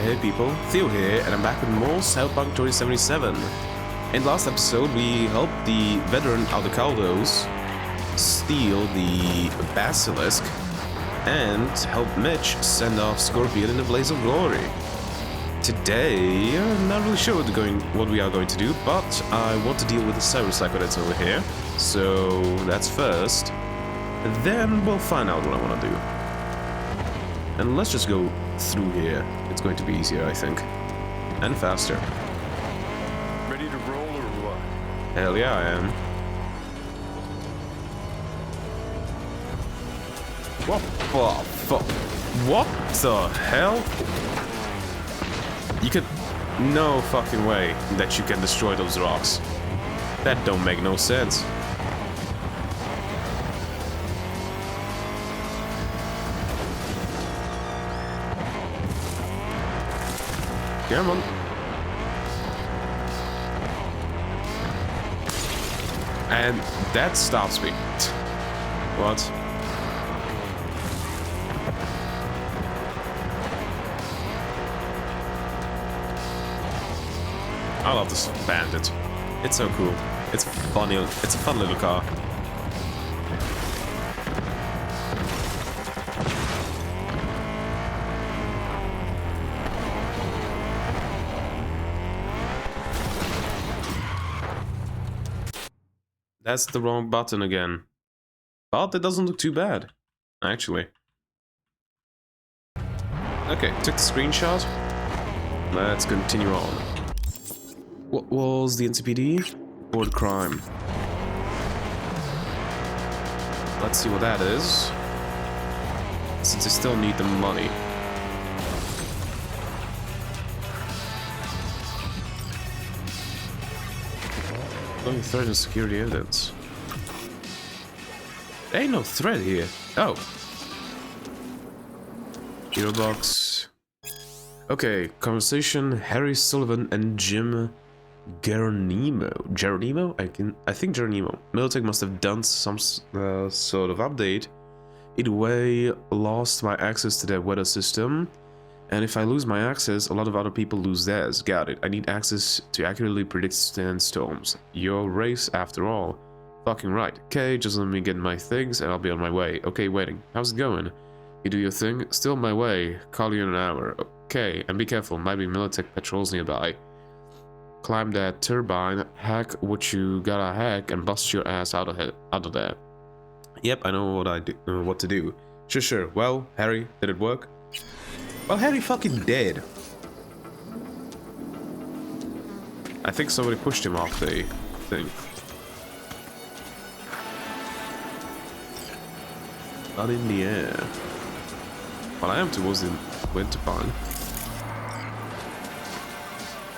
Hey people, Theo here, and I'm back with more Cyberpunk 2077. In last episode, we helped the veteran Aldecaldos steal the Basilisk and help Mitch send off Scorpion in a blaze of glory. Today, I'm not really sure what we are going to do, but I want to deal with the cyber psycho that's over here. So that's first. Then we'll find out what I want to do. And let's just go through here. It's going to be easier, I think. And faster. Ready to roll or what? Hell yeah, I am. What the fuck? What the hell? You could... No fucking way that you can destroy those rocks. That don't make no sense. Come on. And that stops me. What? I love this bandit. It's so cool. It's funny. It's a fun little car. That's the wrong button again. But it doesn't look too bad, actually. Okay, took the screenshot. Let's continue on. What was the NCPD? Or the crime? Let's see what that is. Since I still need the money. Only threat and security evidence. There ain't no threat here. Oh. Hero box. Okay, conversation. Harry Sullivan and Jim Geronimo? I think Geronimo. Militech must have done some sort of update. Either way, lost my access to their weather system. And if I lose my access, a lot of other people lose theirs. Got it. I need access to accurately predict sandstorms. Your race, after all. Fucking right. Okay, just let me get my things and I'll be on my way. Okay, waiting. How's it going? You do your thing? Still on my way. Call you in an hour. Okay, and be careful. Might be Militech patrols nearby. Climb that turbine, hack what you gotta hack, and bust your ass out of there. Yep, I know what to do. Sure. Well, Harry, did it work? Well, Harry fucking dead. I think somebody pushed him off the thing. Not in the air. Well, I am towards the Wintervine.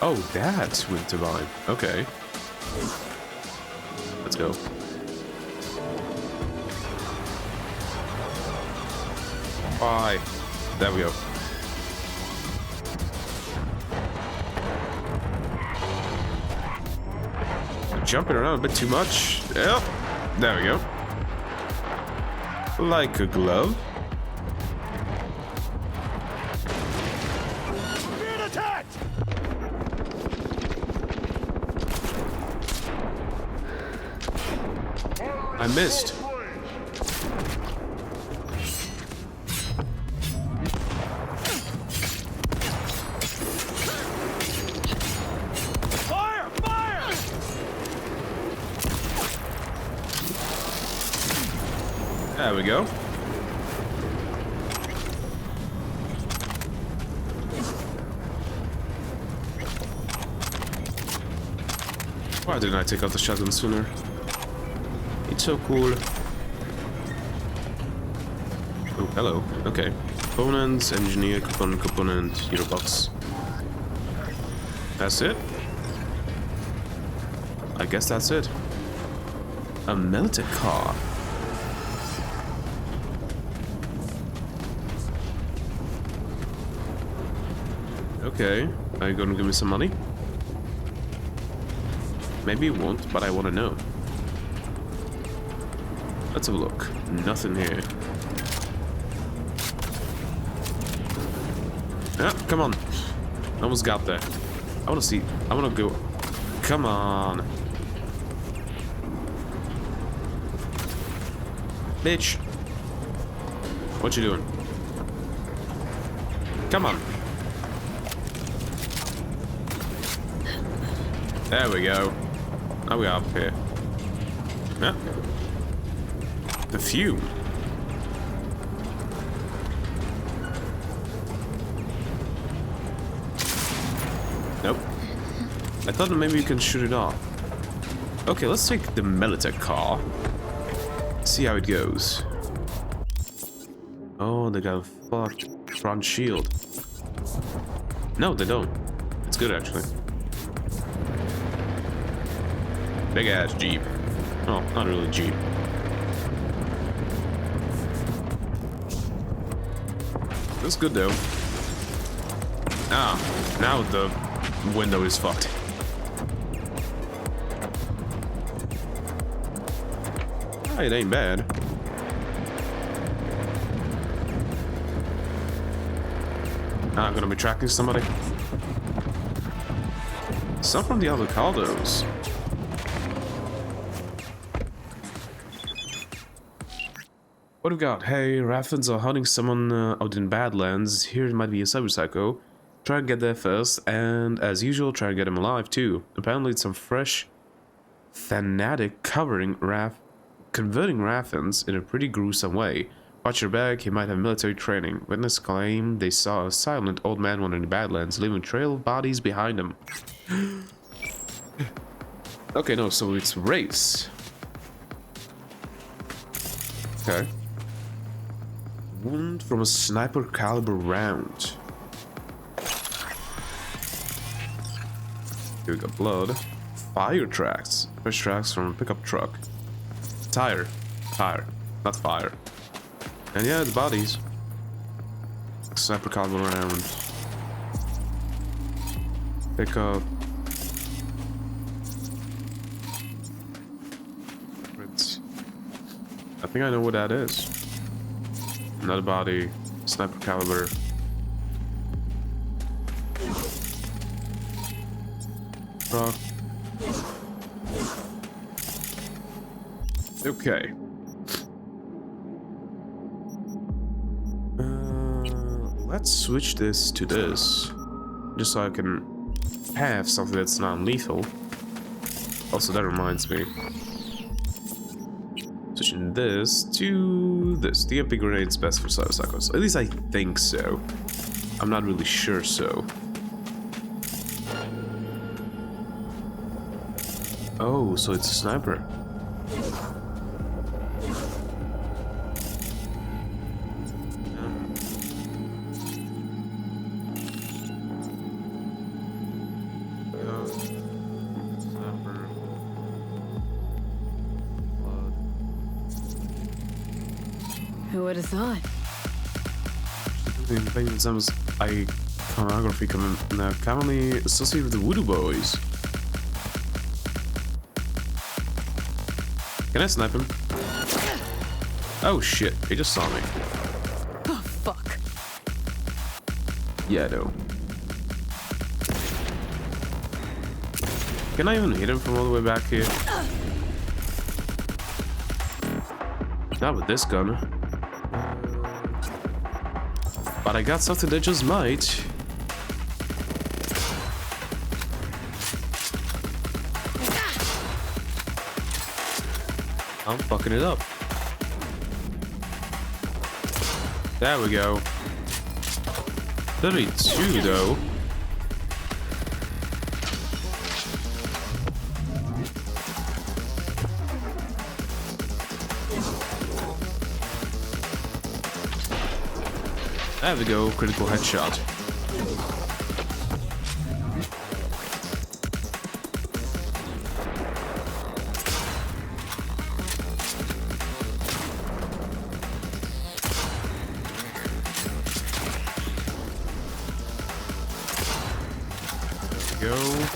Oh, that's Wintervine. Okay. Let's go. Bye. There we go. Jumping around a bit too much. Yep. There we go. Like a glove. Being attacked! I missed. There we go. Why didn't I take out the shotgun sooner? It's so cool. Oh, hello. Okay. Components, engineer, component, hero box. That's it? I guess that's it. A melted car. Okay, are you gonna give me some money? Maybe you won't, but I want to know. Let's have a look. Nothing here. Yeah, come on. Almost got there. I wanna see. I wanna go. Come on. Bitch. What you doing? Come on. There we go. Now we're up here. Yeah. The fume. Nope. I thought maybe you can shoot it off. Okay, let's take the Militech car. See how it goes. Oh, they got a fucked front shield. No, they don't. It's good actually. Big ass Jeep. Oh, not really Jeep. That's good though. Ah, now the window is fucked. Ah, it ain't bad. Ah, I'm gonna be tracking somebody. Some from the avocados. What do we got? Hey, Raffins are hunting someone out in Badlands. Here it might be a cyber psycho. Try and get there first, and as usual, try and get him alive too. Apparently it's some fresh fanatic converting Raffins in a pretty gruesome way. Watch your back, he might have military training. Witnesses claim they saw a silent old man wandering the Badlands, leaving a trail of bodies behind him. Okay, no, so it's race. Okay. Wound from a sniper caliber round. Here we got blood. Fire tracks. Fresh tracks from a pickup truck. Tire. Tire. Not fire. And yeah, the bodies. Sniper caliber round. Pickup. I think I know what that is. Another body, sniper caliber. Truck. Okay. Let's switch this to this, just so I can have something that's non-lethal. Also, that reminds me. Switching this to this. The MP grenade's best for cyber psychos. At least I think so. I'm not really sure so. Oh, so it's a sniper. Who would have thought? The famous iconography commonly associated with the Voodoo Boys. Can I snipe him? Oh shit, he just saw me. Oh, fuck. Yeah, no. Can I even hit him from all the way back here? Not with this gun. But I got something that just might. I'm fucking it up. There we go. 32 though. There we go, critical headshot. There we go.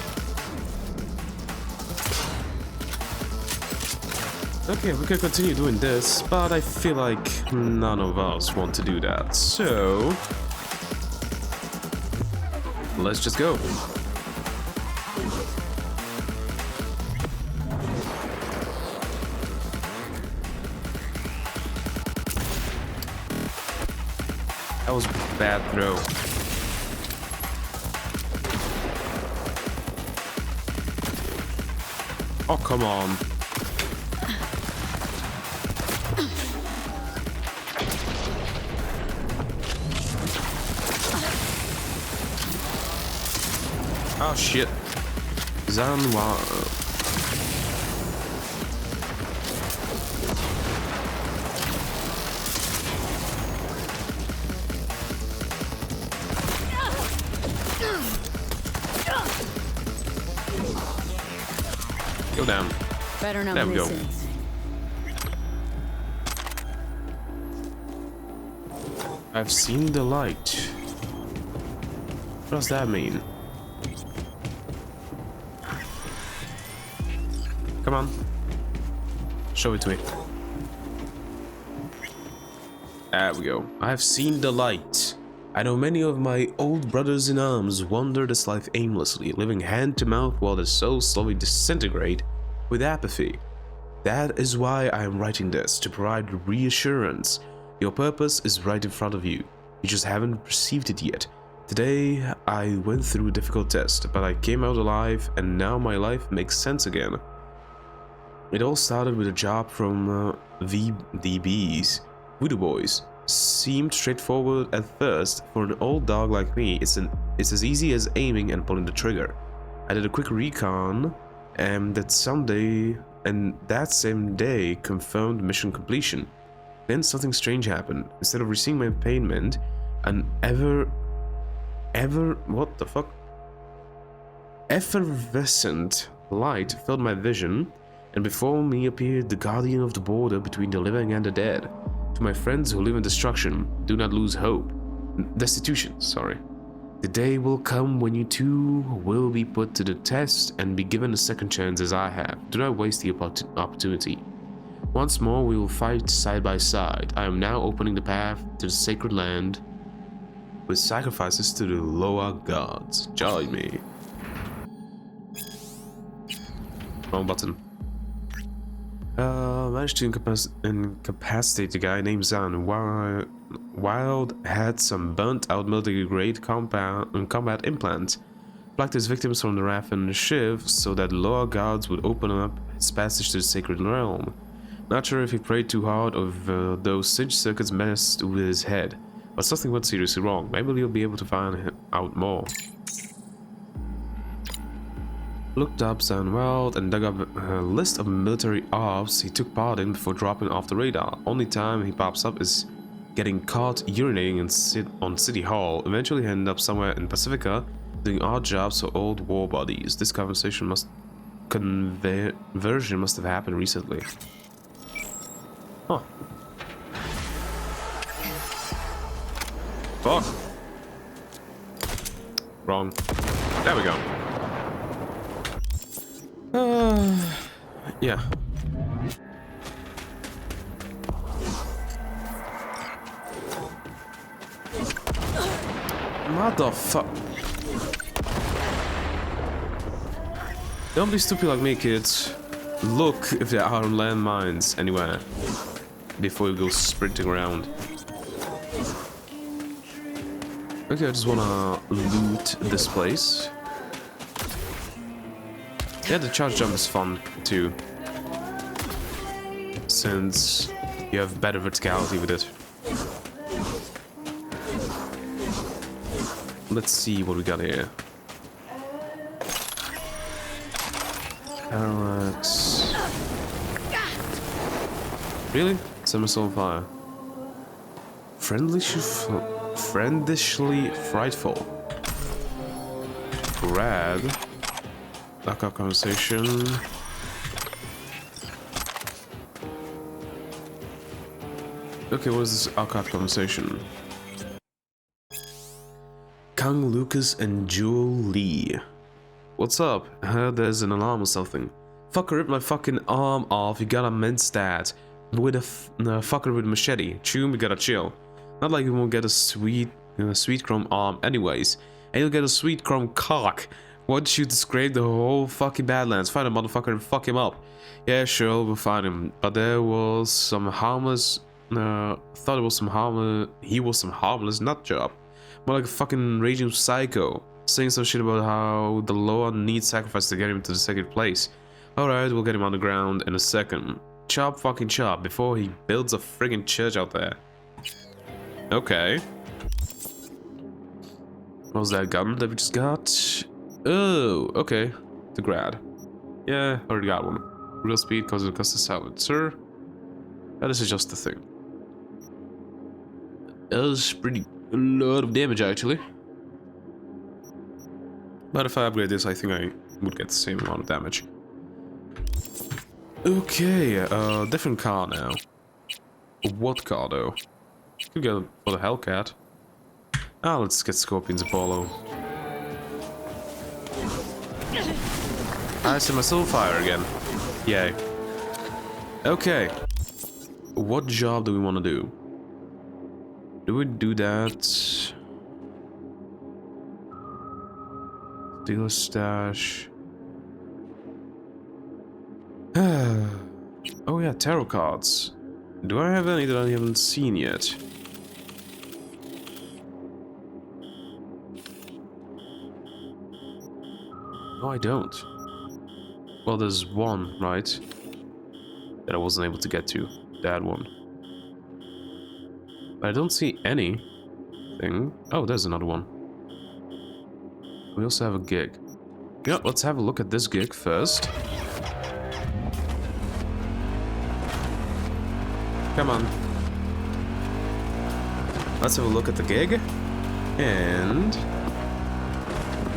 Okay, we can continue doing this, but I feel like none of us want to do that, so... let's just go. That was a bad throw. Oh, come on. Oh shit. Zanwa. Go down. Better not There we miss go. it. I've seen the light. What does that mean? Come on. Show it to me. There we go. I've seen the light. I know many of my old brothers in arms wander this life aimlessly, living hand to mouth while their souls slowly disintegrate with apathy. That is why I am writing this, to provide reassurance. Your purpose is right in front of you. You just haven't perceived it yet. Today, I went through a difficult test, but I came out alive, and now my life makes sense again. It all started with a job from VDBs, Voodoo Boys. Seemed straightforward at first. For an old dog like me, it's as easy as aiming and pulling the trigger. I did a quick recon, and that same day confirmed mission completion. Then something strange happened. Instead of receiving my payment, an what the fuck? Effervescent light filled my vision, and before me appeared the guardian of the border between the living and the dead. To my friends who live in destruction, do not lose hope. Destitution, sorry. The day will come when you too will be put to the test and be given a second chance as I have. Do not waste the opportunity. Once more we will fight side by side. I am now opening the path to the sacred land with sacrifices to the lower gods. Join me. Wrong button. Managed to incapacitate the guy named Zan. Wild had some burnt-out military-grade combat implants. Plucked his victims from the raft and the shiv so that lower gods would open up his passage to the sacred realm. Not sure if he prayed too hard or if those cinch circuits messed with his head, but something went seriously wrong. Maybe you'll be able to find out more. Looked up Zanwald and dug up a list of military ops he took part in before dropping off the radar. Only time he pops up is getting caught urinating on City Hall. Eventually he ended up somewhere in Pacifica doing odd jobs for old war bodies. This conversion must have happened recently. Huh. Fuck. Wrong. There we go. Yeah. Motherfuck. Don't be stupid like me, kids. Look if there are landmines anywhere before you go sprinting around. Okay, I just wanna loot this place. Yeah, the charge jump is fun too, since you have better verticality with it. Let's see what we got here. Parallax. Really? Set myself on fire. Friendishly frightful. Grab. Back up conversation. Okay, what is this archive conversation? Kang Lucas and Jewel Lee. What's up? I heard there's an alarm or something. Fucker ripped my fucking arm off. You gotta mince that. With a fucker with a machete. Choom, you gotta chill. Not like you won't get a sweet chrome arm anyways. and you'll get a sweet chrome cock. Once you scrape the whole fucking Badlands, find a motherfucker and fuck him up. Yeah, sure, we'll find him. But there was some harmless... thought it was some harmless... He was some harmless nutjob. More like a fucking raging psycho. Saying some shit about how the law needs sacrifice to get him to the sacred place. Alright, we'll get him on the ground in a second. Chop fucking chop before he builds a friggin' church out there. Okay. What was that gun that we just got? Oh, okay. The grad. Yeah, already got one. Real speed causes cost of silencer. This is just the thing. That was pretty a lot of damage actually. But if I upgrade this, I think I would get the same amount of damage. Okay, different car now. What car though? Could go for the Hellcat. Ah, let's get Scorpion's Apollo. I see my Soulfire again. Yay. Okay. What job do we want to do? Do we do that? Dealer stash. Oh yeah, tarot cards. Do I have any that I haven't seen yet? No, I don't. Well, there's one, right? That I wasn't able to get to. That one. But I don't see anything. Oh, there's another one. We also have a gig. Yeah, let's have a look at this gig first. Come on. Let's have a look at the gig. And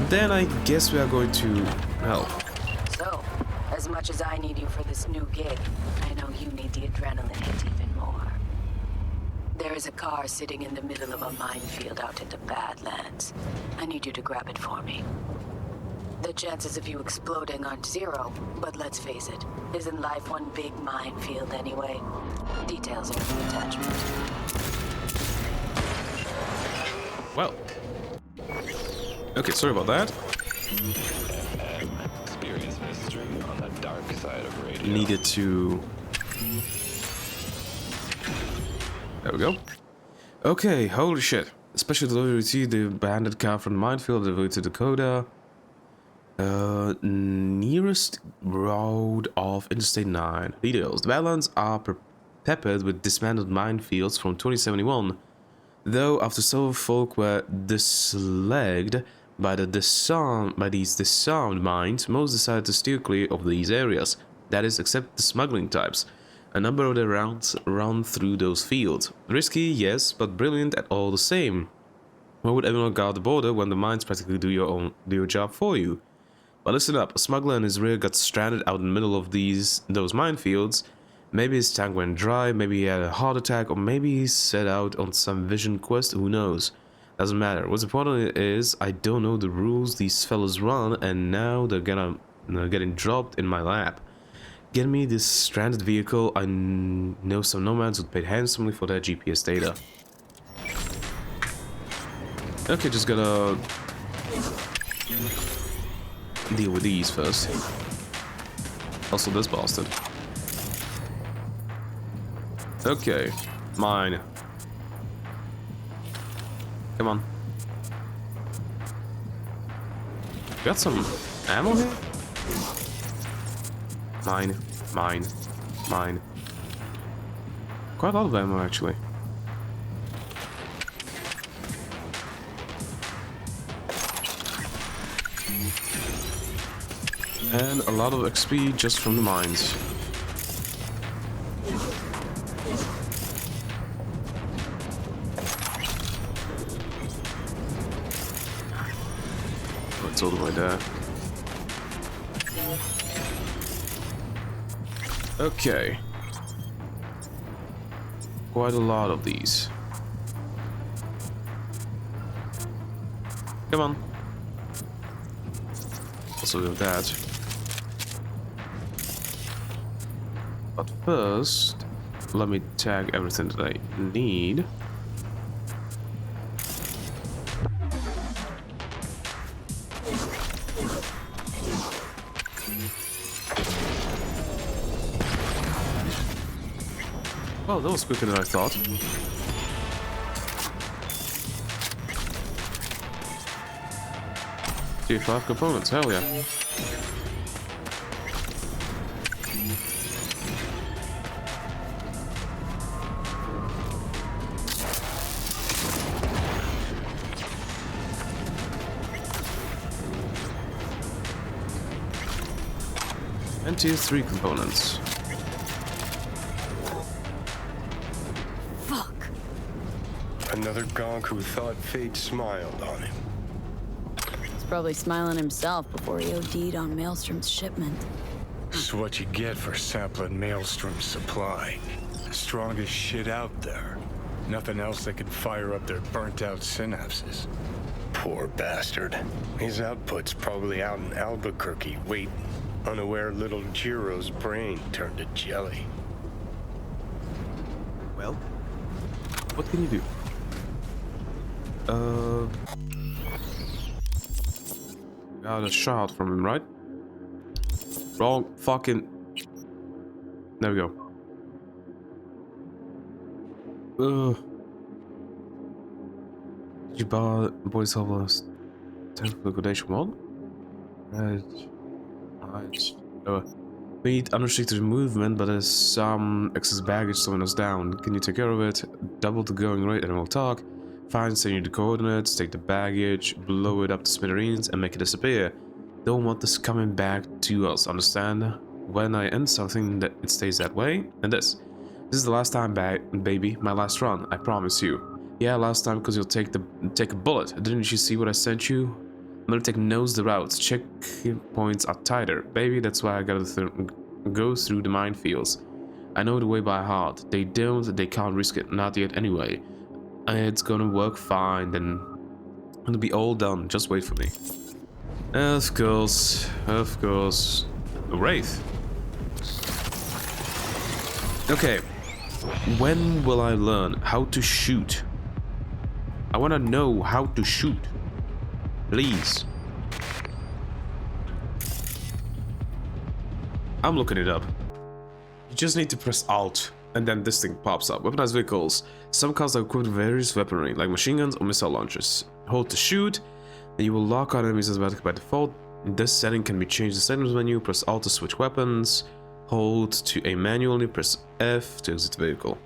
then I guess we are going to help. So, as much as I need you for this new gig, I know you need the adrenaline hit even more. There is a car sitting in the middle of a minefield out in the Badlands. I need you to grab it for me. The chances of you exploding aren't zero, but let's face it, isn't life one big minefield anyway? Details are in the attachment. Well. Okay, sorry about that. Experience mystery on the dark side of radio. Needed to... There we go. Okay, holy shit. Special delivery to the abandoned car from the minefield delivered to Dakota. Nearest road of Interstate 9. Details. The Badlands are peppered with dismantled minefields from 2071. Though after several folk were dislegged by these disarmed mines, most decided to steer clear of these areas. That is, except the smuggling types. A number of their routes run through those fields. Risky, yes, but brilliant at all the same. Why would everyone guard the border when the mines practically do your job for you? But listen up, a smuggler and his rear got stranded out in the middle of those minefields. Maybe his tank went dry, maybe he had a heart attack, or maybe he set out on some vision quest, who knows. Doesn't matter. What's important is, I don't know the rules these fellas run, and now they're getting dropped in my lap. Get me this stranded vehicle. I know some nomads would pay handsomely for their GPS data. Okay, just gotta deal with these first. Also this bastard. Okay, mine. Come on. Got some ammo here? Mine, mine, mine. Quite a lot of ammo actually. And a lot of XP just from the mines. Oh, it's all the way there. Okay. Quite a lot of these. Come on. Also do that. But first, let me tag everything that I need. Well, that was quicker than I thought. T5 components, hell yeah. And tier 3 components. Fuck. Another gonk who thought fate smiled on him. He's probably smiling himself before he OD'd on Maelstrom's shipment. This is what you get for sampling Maelstrom's supply. The strongest shit out there. Nothing else that can fire up their burnt-out synapses. Poor bastard. His output's probably out in Albuquerque waiting, unaware little Jiro's brain turned to jelly. Well, what can you do? Got a shot from him, right? Wrong fucking... There we go. Did you buy boys have a liquidation one? Right. We need unrestricted movement, but there's some excess baggage slowing us down. Can you take care of it? Double the going rate and we'll talk. Fine, send you the coordinates, take the baggage, blow it up to smithereens and make it disappear. Don't want this coming back to us, understand? When I end something, that it stays that way. And this is the last time, baby, my last run, I promise you. Yeah, last time because you'll take a bullet. Didn't you see what I sent you? Militech knows the routes. Checkpoints are tighter. Baby, that's why I gotta go through the minefields. I know the way by heart. They can't risk it. Not yet anyway. It's gonna work fine, then it'll be all done. Just wait for me. Of course. A wraith. Okay. When will I learn how to shoot? I wanna know how to shoot. Please. I'm looking it up. You just need to press Alt, and then this thing pops up. Weaponized vehicles. Some cars are equipped with various weaponry, like machine guns or missile launchers. Hold to shoot, and you will lock on enemies automatically by default. This setting can be changed in the settings menu. Press Alt to switch weapons. Hold to aim manually. Press F to exit the vehicle.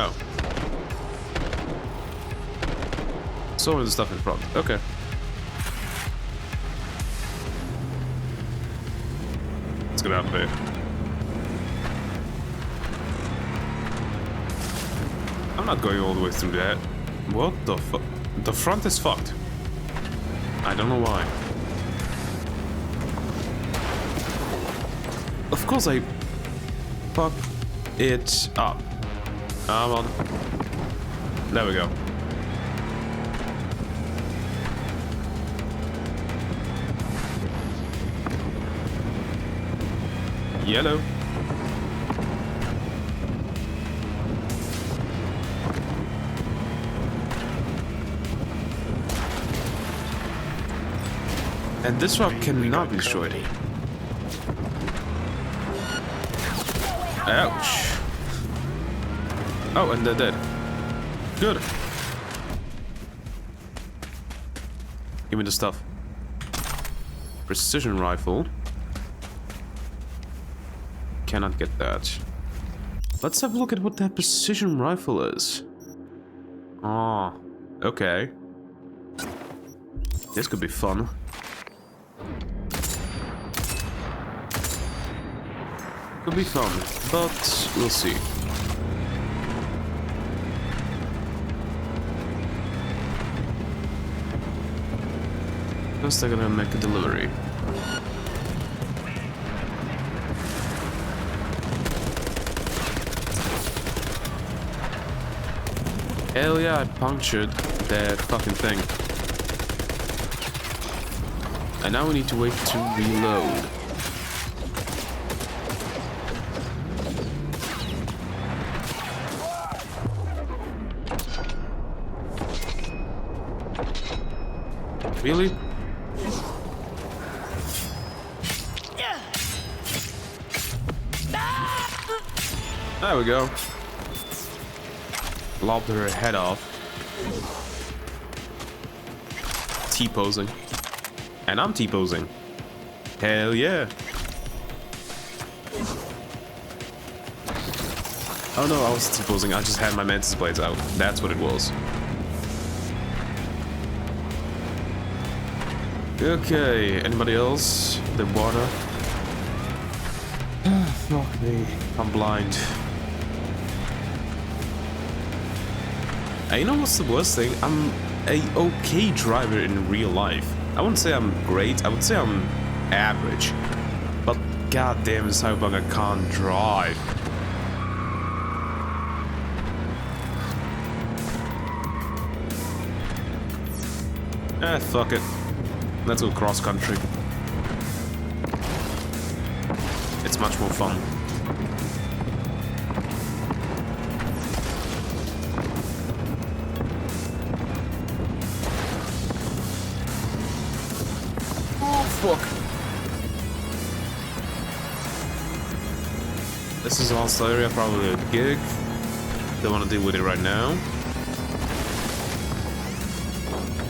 Oh. So the stuff in front. Okay. Let's get out there. I'm not going all the way through that. What the fuck? The front is fucked. I don't know why. Of course I fuck it up. Come on. There we go. Yellow. And this rock cannot be destroyed. Ouch. Oh, and they're dead. Good. Give me the stuff. Precision rifle. Cannot get that. Let's have a look at what that precision rifle is. Ah, okay. This could be fun. Could be fun, but we'll see. First, I'm gonna make a delivery. Hell yeah, I punctured that fucking thing. And now we need to wait to reload. Really? There we go. Lobbed her head off. T-posing. And I'm T-posing. Hell yeah. Oh no, I was T-posing. I just had my mantis blades out. That's what it was. Okay, anybody else? The water? Fuck me. I'm blind. You know what's the worst thing? I'm a okay driver in real life. I wouldn't say I'm great, I would say I'm average. But goddamn in Cyberpunk I can't drive. Fuck it. Let's go cross country. It's much more fun. Oh fuck. This is also area, probably a gig. Don't want to deal with it right now.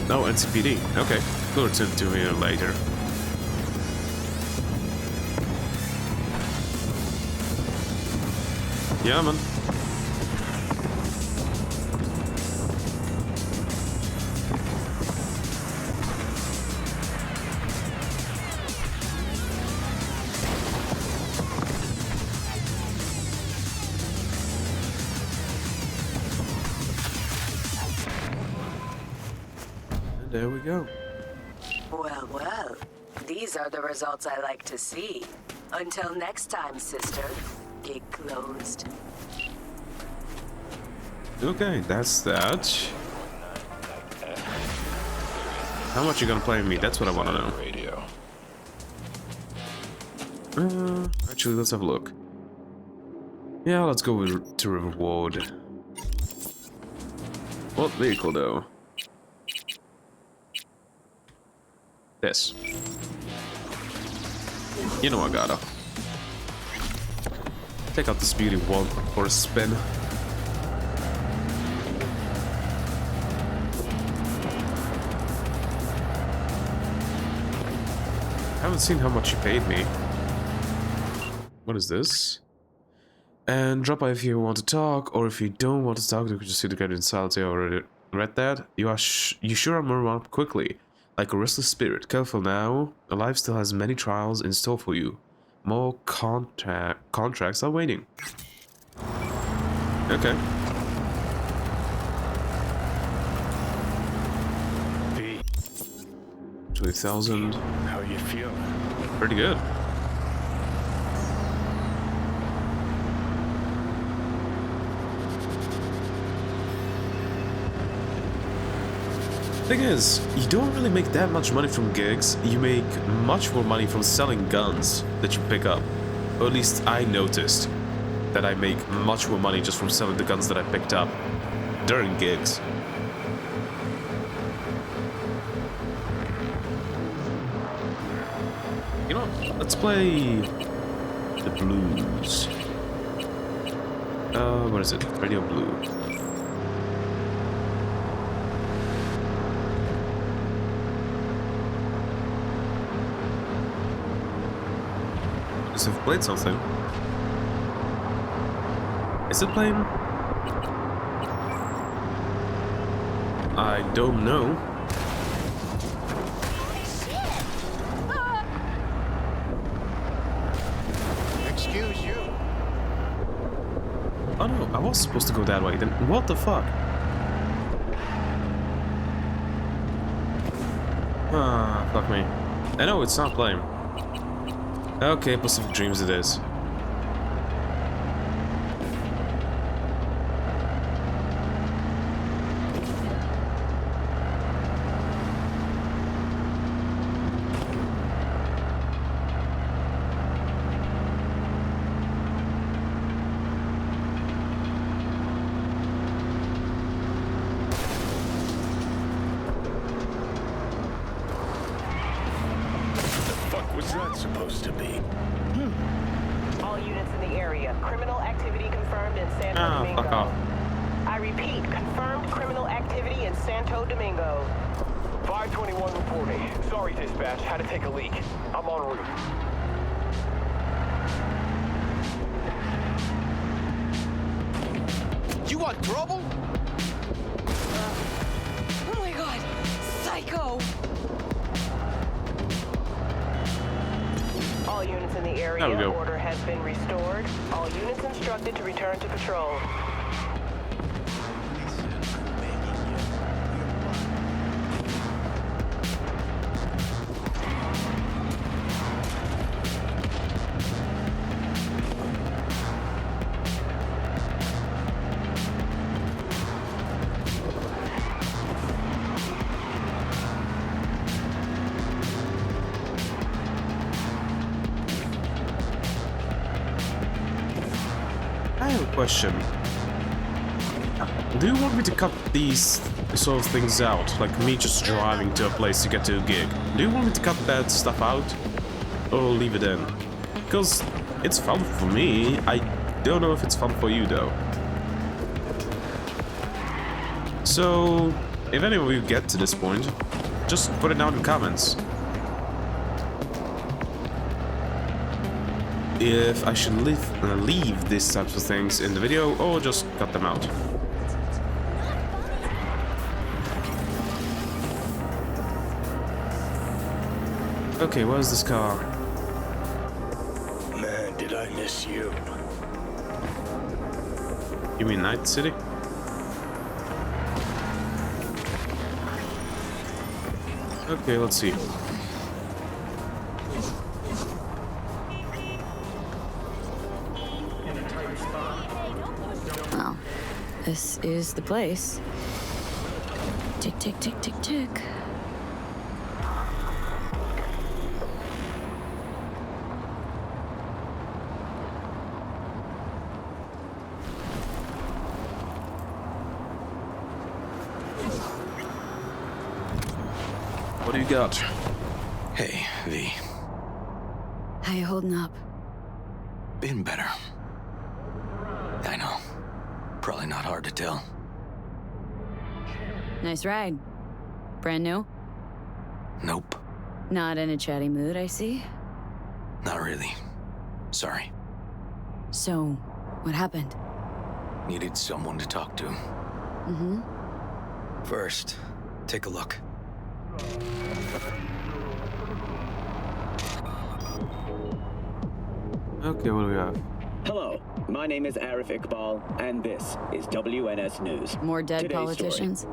No, NCPD. Okay. We'll return to here later. Yeah, man. And there we go. Well, well. These are the results I like to see. Until next time, sister. Gig closed. Okay, that's that. How much you gonna play me? That's what I want to know. Radio. Actually, let's have a look. Yeah, let's go to reward. What vehicle, though? This. You know I gotta. Take out this beauty one for a spin. I haven't seen how much you paid me. What is this? And drop by if you want to talk, or if you don't want to talk, you can just see the guide in silence. I already read that. You sure I'm moving up quickly, like a restless spirit. Careful now. Life still has many trials in store for you. More contracts are waiting. Okay. Pete, 20,000. how you feeling? Pretty good. Thing is, you don't really make that much money from gigs. You make much more money from selling guns that you pick up. Or at least I noticed that I make much more money just from selling the guns that I picked up during gigs. You know, let's play the blues. What is it? Radio Blue. Have played something. Is it playing? I don't know. Excuse you. Oh no, I was supposed to go that way. Then what the fuck? Ah, fuck me. I know it's not playing. Okay, Pacific Dreams it is. threat supposed to be? All units in the area. Criminal activity confirmed in Santo Domingo. Fuck off. I repeat, confirmed criminal activity in Santo Domingo. 521 reporting. Sorry, dispatch. Had to take a leak. I'm en route. You want trouble? Oh my god! Psycho! All units in the There we area. go. Order has been restored. All units instructed to return to patrol. I have a question. Do you want me to cut these sort of things out? Like me just driving to a place to get to a gig. Do you want me to cut that stuff out? Or leave it in? Because it's fun for me. I don't know if it's fun for you though. So, if any of you get to this point, just put it down in the comments. If I should leave these types of things in the video or just cut them out. Okay, where's this car? Man, did I miss you. You mean Night City? Okay, let's see. Well, this is the place. Tick, tick, tick, tick, tick. What do you got? Hey, V. How you holding up? Been better. I know. Probably not hard to tell. Nice ride. Brand new? Nope. Not in a chatty mood, I see. Not really. Sorry. So, what happened? Needed someone to talk to. Mm-hmm. First, take a look. Okay, what do we have? Hello, my name is Arif Iqbal, and this is WNS News. More dead Today's politicians?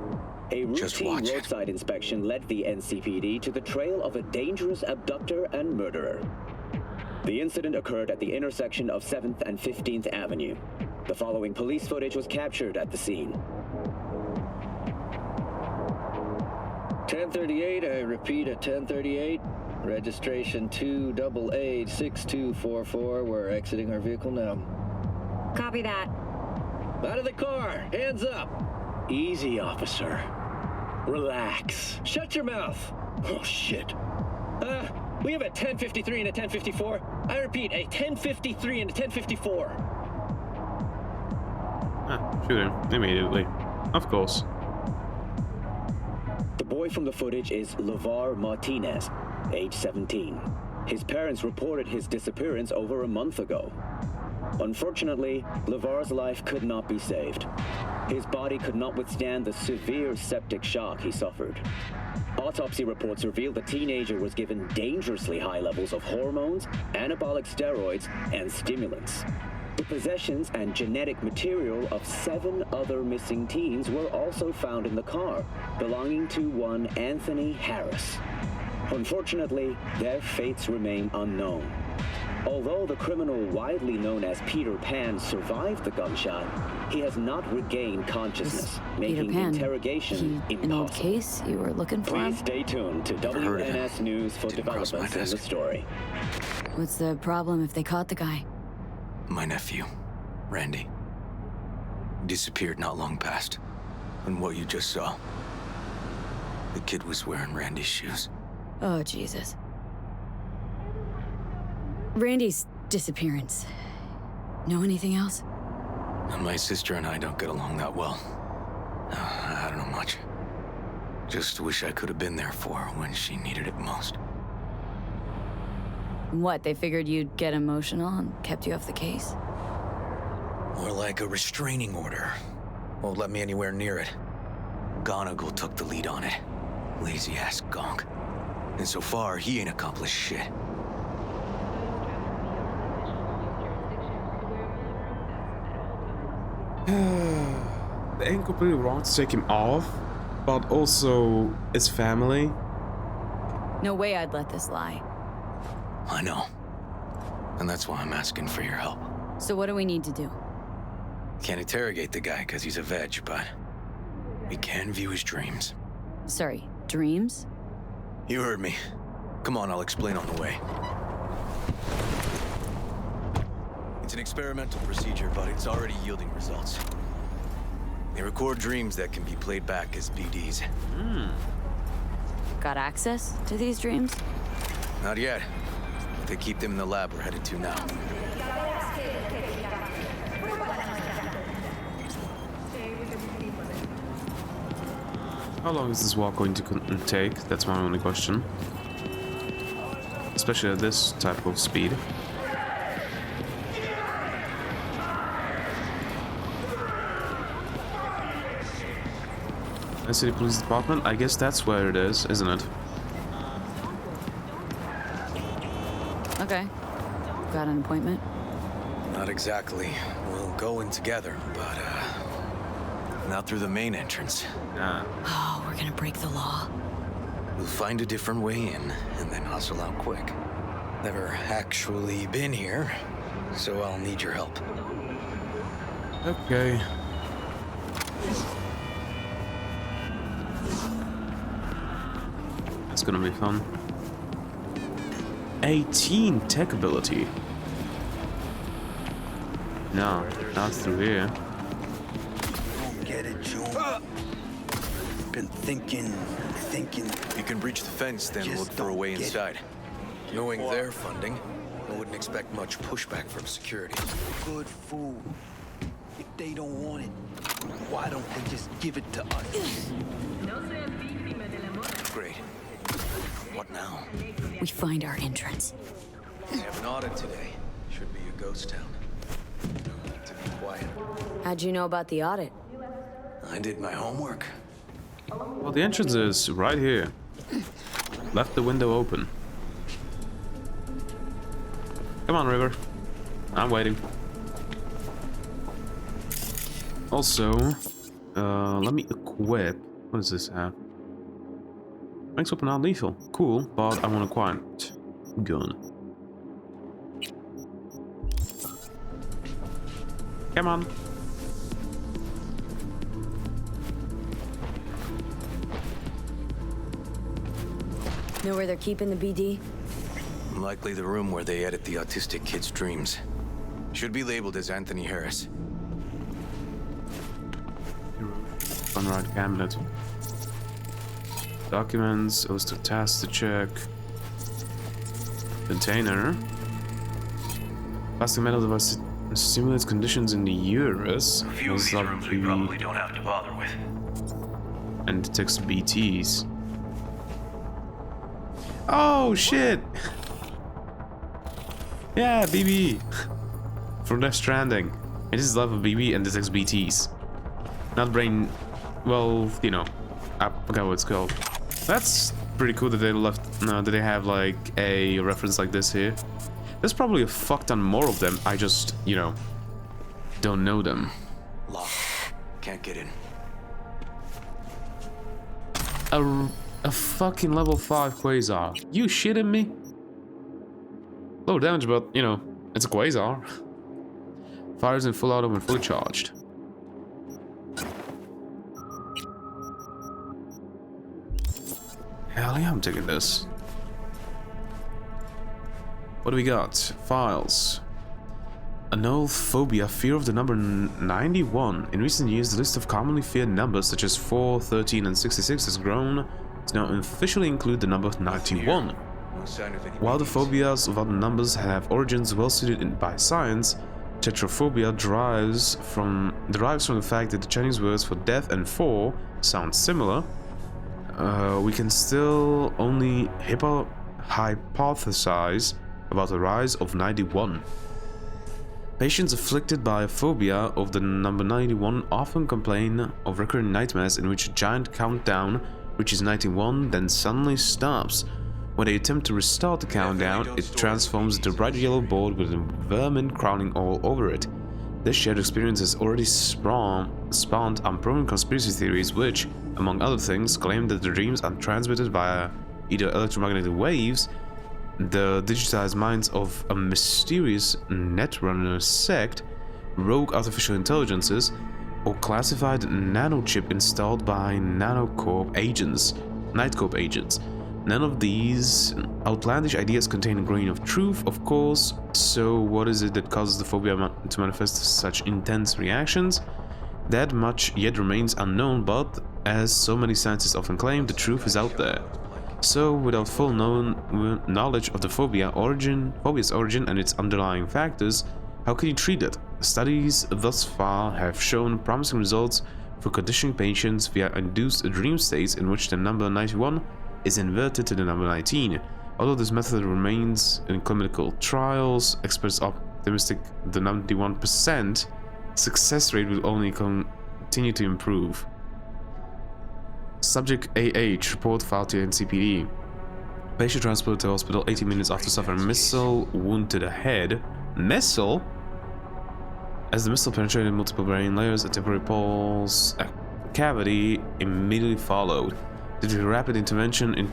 A Just routine watch. roadside inspection led the NCPD to the trail of a dangerous abductor and murderer. The incident occurred at the intersection of 7th and 15th Avenue. The following police footage was captured at the scene. 1038, I repeat at 1038. Registration 2AA6244. We're exiting our vehicle now. Copy that. Out of the car! Hands up! Easy, officer. Relax. Shut your mouth! Oh, shit. We have a 1053 and a 1054. I repeat, a 1053 and a 1054. Shoot him immediately. Of course. The boy from the footage is LeVar Martinez, age 17. His parents reported his disappearance over a month ago. Unfortunately, LeVar's life could not be saved. His body could not withstand the severe septic shock he suffered. Autopsy reports reveal the teenager was given dangerously high levels of hormones, anabolic steroids, and stimulants. The possessions and genetic material of 7 other missing teens were also found in the car, belonging to one Anthony Harris. Unfortunately, their fates remain unknown. Although the criminal widely known as Peter Pan survived the gunshot, he has not regained consciousness, making interrogation impossible. An old case you were looking for? Please stay tuned to WNS News for developments in the story. What's the problem if they caught the guy? My nephew, Randy. Disappeared not long past. And what you just saw. The kid was wearing Randy's shoes. Oh, Jesus. Randy's disappearance. Know anything else? My sister and I don't get along that well. I don't know much. Just wish I could have been there for her when she needed it most. What, they figured you'd get emotional and kept you off the case? More like a restraining order. Won't let me anywhere near it. Gonagle took the lead on it. Lazy-ass gonk. And so far, he ain't accomplished shit. They ain't completely wrong to take him off, but also his family. No way I'd let this lie. I know. And that's why I'm asking for your help. So what do we need to do? Can't interrogate the guy because he's a veg, but we can view his dreams. Sorry, dreams? You heard me. Come on, I'll explain on the way. It's an experimental procedure, but it's already yielding results. They record dreams that can be played back as BDs. Got access to these dreams? Not yet. They keep them in the lab we're headed to now. How long is this walk going to take? That's my only question. Especially at this type of speed. I see the police department. I guess that's where it is, isn't it? Okay. Got an appointment? Not exactly. We'll go in together, but not through the main entrance. Oh, we're gonna break the law. We'll find a different way in, and then hustle out quick. Never actually been here, so I'll need your help. Okay. That's gonna be fun. 18 tech ability. No, not through here. Don't get it, Joe. Been thinking. You can breach the fence, then look for a way inside. Knowing their funding, I wouldn't expect much pushback from security. Good food. If they don't want it, why don't they just give it to us? Great. What now? We find our entrance. We have an audit today. Should be a ghost town. No need to be quiet. How'd you know about the audit? I did my homework. Well, the entrance is right here. Left the window open. Come on, River. I'm waiting. Also, let me equip. What does this have? Makes weapon not lethal. Cool, but I want a quiet gun. Come on. Know where they're keeping the BD? Likely the room where they edit the autistic kid's dreams. Should be labeled as Anthony Harris. Unread cabinet. Documents, host tasks to check. Container. Plastic metal device stimulates conditions in the uterus. A few of these rooms we probably don't have to bother with. And detects BTs. Oh shit! Yeah, BB! From Death Stranding. It is level BB and detects BTs. Not brain. Well, you know. I forgot what it's called. That's pretty cool that they left. No, that they have like a reference like this here. There's probably a fuck ton more of them. I just, you know, don't know them. Locked. Can't get in. A fucking level 5 Quasar. You shitting me? Low damage, but you know, it's a Quasar. Fires in full auto when fully charged. Hell yeah, I'm taking this. What do we got? Files. Anomaly phobia, fear of the number 91. In recent years, the list of commonly feared numbers such as 4, 13, and 66 has grown to now officially include the number 91. While the phobias of other numbers have origins well suited by science, tetraphobia derives from the fact that the Chinese words for death and 4 sound similar. We can still only hypothesize about the rise of 91. Patients afflicted by a phobia of the number 91 often complain of recurrent nightmares in which a giant countdown reaches 91, then suddenly stops. When they attempt to restart the countdown, it transforms into a bright yellow board with vermin crawling all over it. This shared experience has already spawned unproven conspiracy theories which, among other things, claim that the dreams are transmitted via either electromagnetic waves, the digitized minds of a mysterious netrunner sect, rogue artificial intelligences, or classified nanochip installed by Nightcorp agents. None of these outlandish ideas contain a grain of truth, of course, so what is it that causes the phobia to manifest such intense reactions? That much yet remains unknown, but as so many scientists often claim, the truth is out there. So, without full knowledge of the phobia's origin and its underlying factors, how can you treat it? Studies thus far have shown promising results for conditioning patients via induced dream states in which the number 91 is inverted to the number 19. Although this method remains in clinical trials, experts are optimistic the 91% success rate will only continue to improve. Subject AH, report filed to NCPD. Patient transported to hospital 18 minutes after suffering a missile wound to the head. Missile? As the missile penetrated multiple brain layers, a temporary pulse cavity immediately followed. Due to rapid intervention in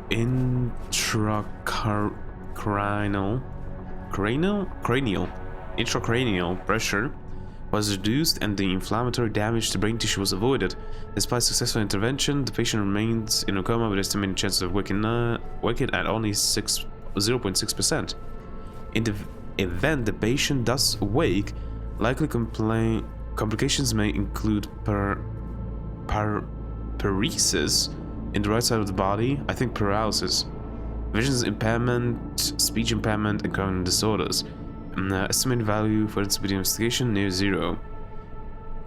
intracranial pressure was reduced and the inflammatory damage to brain tissue was avoided. Despite successful intervention, the patient remains in a coma with estimated chances of waking at only 0.6%. In the event the patient does awake, likely complications may include paresis in the right side of the body, I think paralysis, vision impairment, speech impairment, and cognitive disorders. Estimated value for NCPD investigation near 0.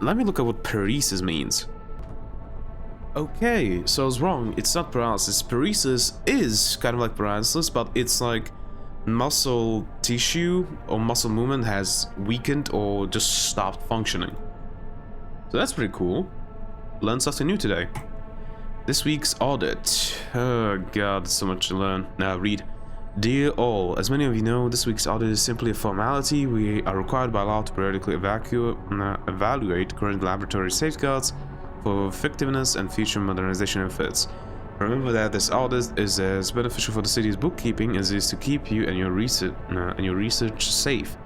Let me look at what paresis means. Okay, so I was wrong. It's not paralysis. Paresis is kind of like paralysis, but it's like muscle tissue or muscle movement has weakened or just stopped functioning. So that's pretty cool. Learn something new today. This week's audit. Oh god, so much to learn. Now read. Dear all, as many of you know, this week's audit is simply a formality. We are required by law to periodically evaluate current laboratory safeguards for effectiveness and future modernization efforts. Remember that this audit is as beneficial for the city's bookkeeping as it is to keep you and your research safe.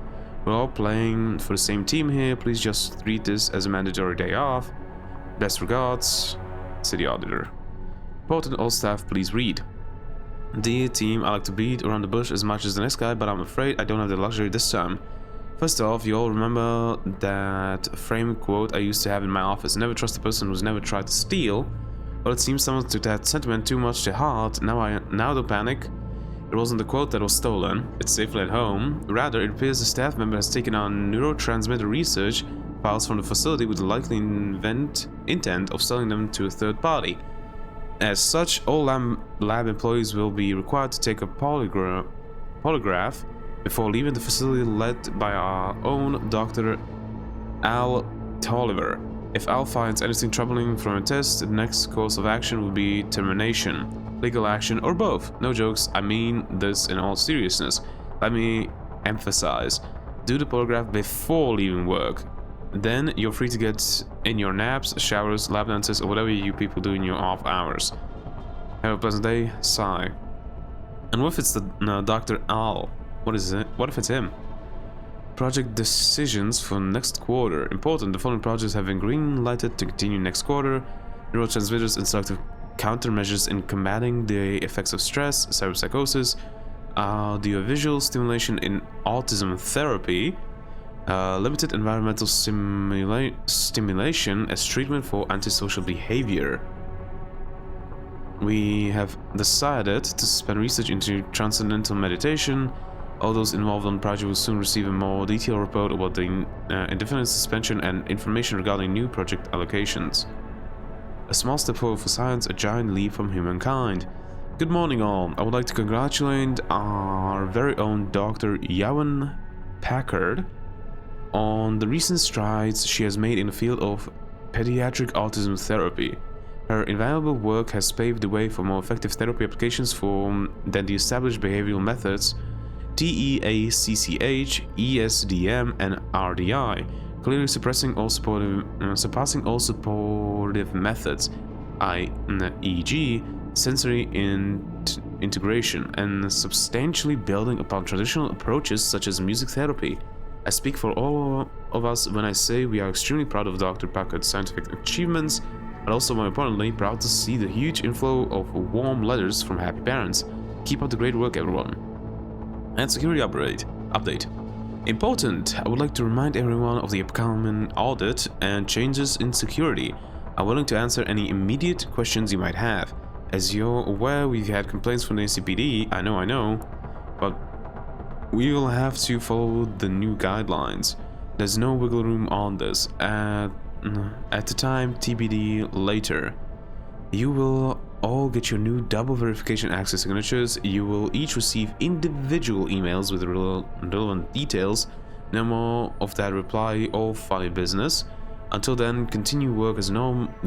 We're all playing for the same team here. Please just treat this as a mandatory day off. Best regards, City Auditor. Important all staff, please read. Dear team, I like to beat around the bush as much as the next guy, but I'm afraid I don't have the luxury this time. First off, you all remember that frame quote I used to have in my office: never trust a person who's never tried to steal. Well, it seems someone took that sentiment too much to heart. Now don't panic. It wasn't the quote that was stolen. It's safely at home. Rather, it appears a staff member has taken on neurotransmitter research files from the facility with the likely intent of selling them to a third party. As such, all lab employees will be required to take a polygraph before leaving the facility, led by our own Dr. Al Tolliver. If Al finds anything troubling from a test, the next course of action will be termination, legal action, or both. No jokes, I mean this in all seriousness. Let me emphasize, do the polygraph before leaving work. Then you're free to get in your naps, showers, lap dances, or whatever you people do in your off hours. Have a pleasant day, sigh. And what if it's the Dr. Al? What is it? What if it's him? Project decisions for next quarter. Important, the following projects have been green-lighted to continue next quarter. Neurotransmitters and selective countermeasures in combating the effects of stress, cyberpsychosis, audiovisual stimulation in autism therapy, limited environmental stimulation as treatment for antisocial behavior. we have decided to suspend research into transcendental meditation. All those involved on the project will soon receive a more detailed report about the indefinite suspension and information regarding new project allocations. A small step forward for science, a giant leap from humankind. Good morning all. I would like to congratulate our very own Dr. Yawen Packard on the recent strides she has made in the field of pediatric autism therapy. Her invaluable work has paved the way for more effective therapy applications than the established behavioral methods TEACCH, ESDM, and RDI, clearly surpassing all supportive methods, e.g., sensory integration, and substantially building upon traditional approaches such as music therapy. I speak for all of us when I say we are extremely proud of Dr. Packard's scientific achievements, but also more importantly, proud to see the huge inflow of warm letters from happy parents. Keep up the great work, everyone. And security update. Important! I would like to remind everyone of the upcoming audit and changes in security. I'm willing to answer any immediate questions you might have. As you're aware, we've had complaints from the NCPD, I know, but we will have to follow the new guidelines. There's no wiggle room on this. At the time, TBD later. You will all get your new double verification access signatures. You will each receive individual emails with relevant details. No more of that reply all funny business. Until then, continue your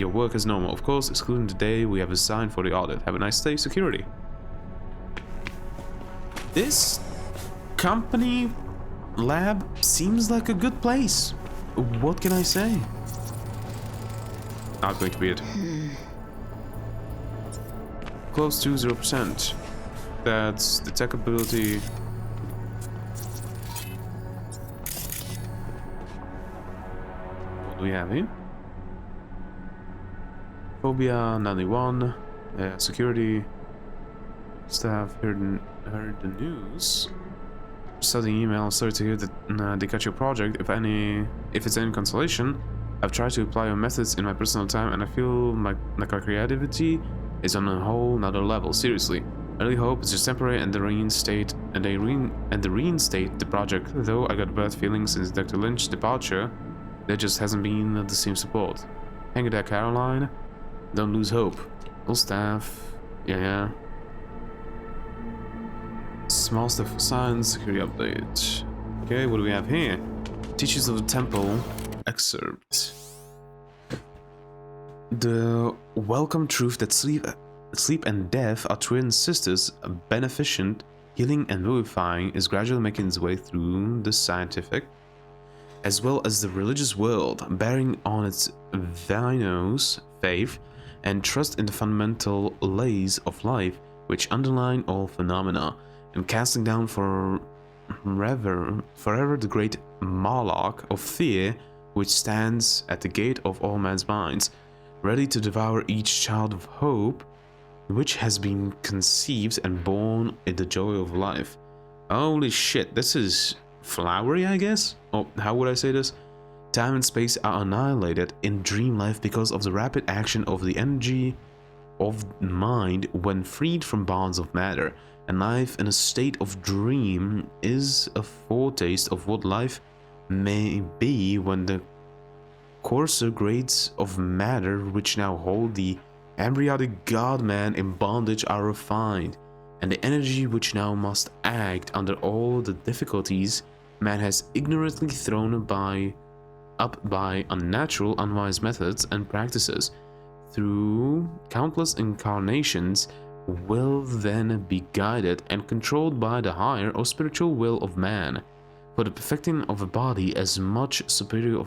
work as normal, of course, excluding the day we have assigned for the audit. Have a nice day, security. This company lab seems like a good place. What can I say? Not going to be it. Close to 0%. That's the tech ability. What do we have here? Phobia 91. Security. Staff heard the news. Studying email. Sorry to hear that they cut your project. If it's any consolation, I've tried to apply your methods in my personal time, and I feel like our creativity is on a whole nother level. Seriously, I really hope it's just temporary and they reinstate the project. Though I got bad feelings since Dr. Lynch's departure, there just hasn't been the same support. Hang it there, Caroline. Don't lose hope. All staff. Yeah. Small stuff for science. Security update. Okay, what do we have here? Teachers of the Temple excerpt. The welcome truth that sleep and death are twin sisters, beneficent, healing, and vivifying, is gradually making its way through the scientific as well as the religious world, bearing on its Vinos faith and trust in the fundamental lays of life which underline all phenomena, and casting down forever the great Moloch of fear which stands at the gate of all men's minds, ready to devour each child of hope which has been conceived and born in the joy of life. Holy shit, this is flowery, I guess? Oh, how would I say this? Time and space are annihilated in dream life because of the rapid action of the energy of mind when freed from bonds of matter, and life in a state of dream is a foretaste of what life may be when the coarser grades of matter which now hold the embryonic god-man in bondage are refined, and the energy which now must act under all the difficulties man has ignorantly thrown up by unnatural, unwise methods and practices through countless incarnations will then be guided and controlled by the higher or spiritual will of man, for the perfecting of a body as much superior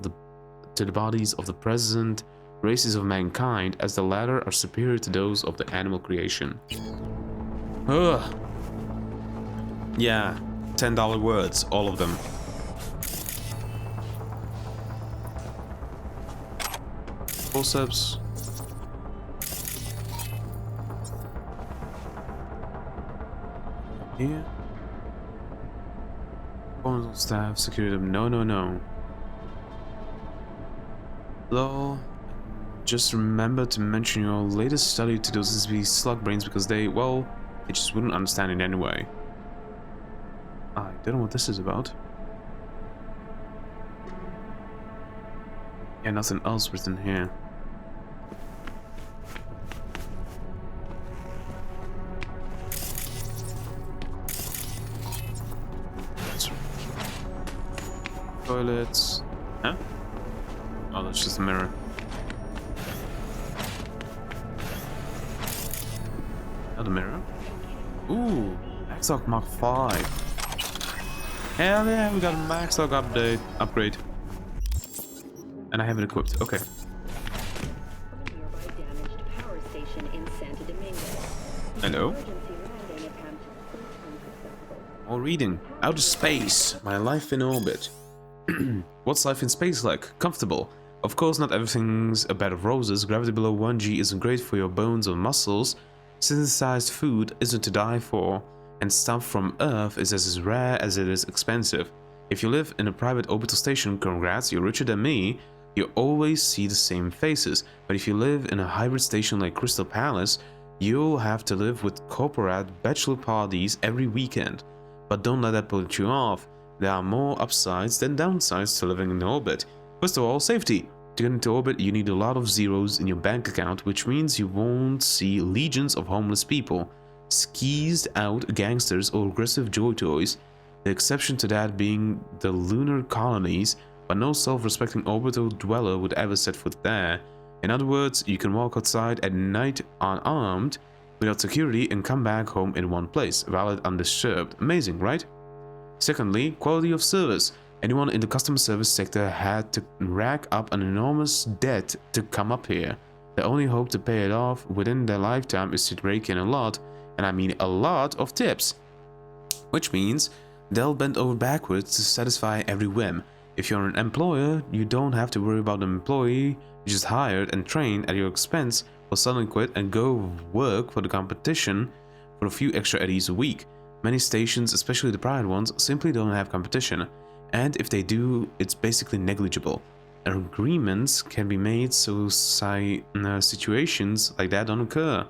to the bodies of the present races of mankind as the latter are superior to those of the animal creation. Ugh. Yeah, $10 words, all of them. Forceps. Here. Horizontal staff, security them. No. Law. just remember to mention your latest study to those SB slug brains because they, well, they just wouldn't understand it anyway. I don't know what this is about. Yeah, nothing else written here. Toilets. Huh? Oh, that's just a mirror. Another mirror. Ooh, Maxlock Mark 5. Hell yeah, we got a Maxlock upgrade. And I have it equipped. Okay. Hello. More reading. Outer space. My life in orbit. What's life in space like? Comfortable. Of course, not everything's a bed of roses. Gravity below 1G isn't great for your bones or muscles. Synthesized food isn't to die for. And stuff from Earth is as rare as it is expensive. If you live in a private orbital station, congrats, you're richer than me. You always see the same faces. But if you live in a hybrid station like Crystal Palace, you'll have to live with corporate bachelor parties every weekend. But don't let that put you off. There are more upsides than downsides to living in orbit. First of all, safety. To get into orbit, you need a lot of zeros in your bank account, which means you won't see legions of homeless people, skeezed out gangsters, or aggressive joy toys. The exception to that being the lunar colonies, but no self-respecting orbital dweller would ever set foot there. In other words, you can walk outside at night unarmed, without security, and come back home in one place, valid undisturbed. Amazing, right? Secondly, quality of service. Anyone in the customer service sector had to rack up an enormous debt to come up here. Their only hope to pay it off within their lifetime is to rake in a lot, and I mean a lot, of tips. Which means they'll bend over backwards to satisfy every whim. If you're an employer, you don't have to worry about an employee you just hired and trained at your expense will suddenly quit and go work for the competition for a few extra eddies a week. Many stations, especially the private ones, simply don't have competition, and if they do, it's basically negligible. Agreements can be made so situations like that don't occur.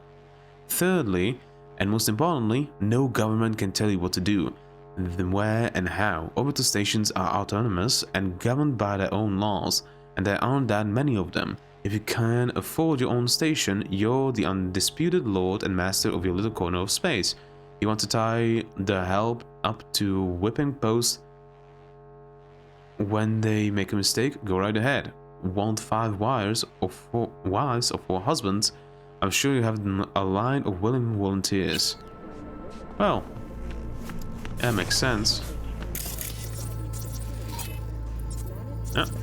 Thirdly, and most importantly, no government can tell you what to do, then where and how. Orbital stations are autonomous and governed by their own laws, and there aren't that many of them. If you can afford your own station, you're the undisputed lord and master of your little corner of space. You want to tie the help up to whipping post when they make a mistake? Go right ahead. Want 5 wives or 4 husbands? I'm sure you have a line of willing volunteers. Well, that makes sense.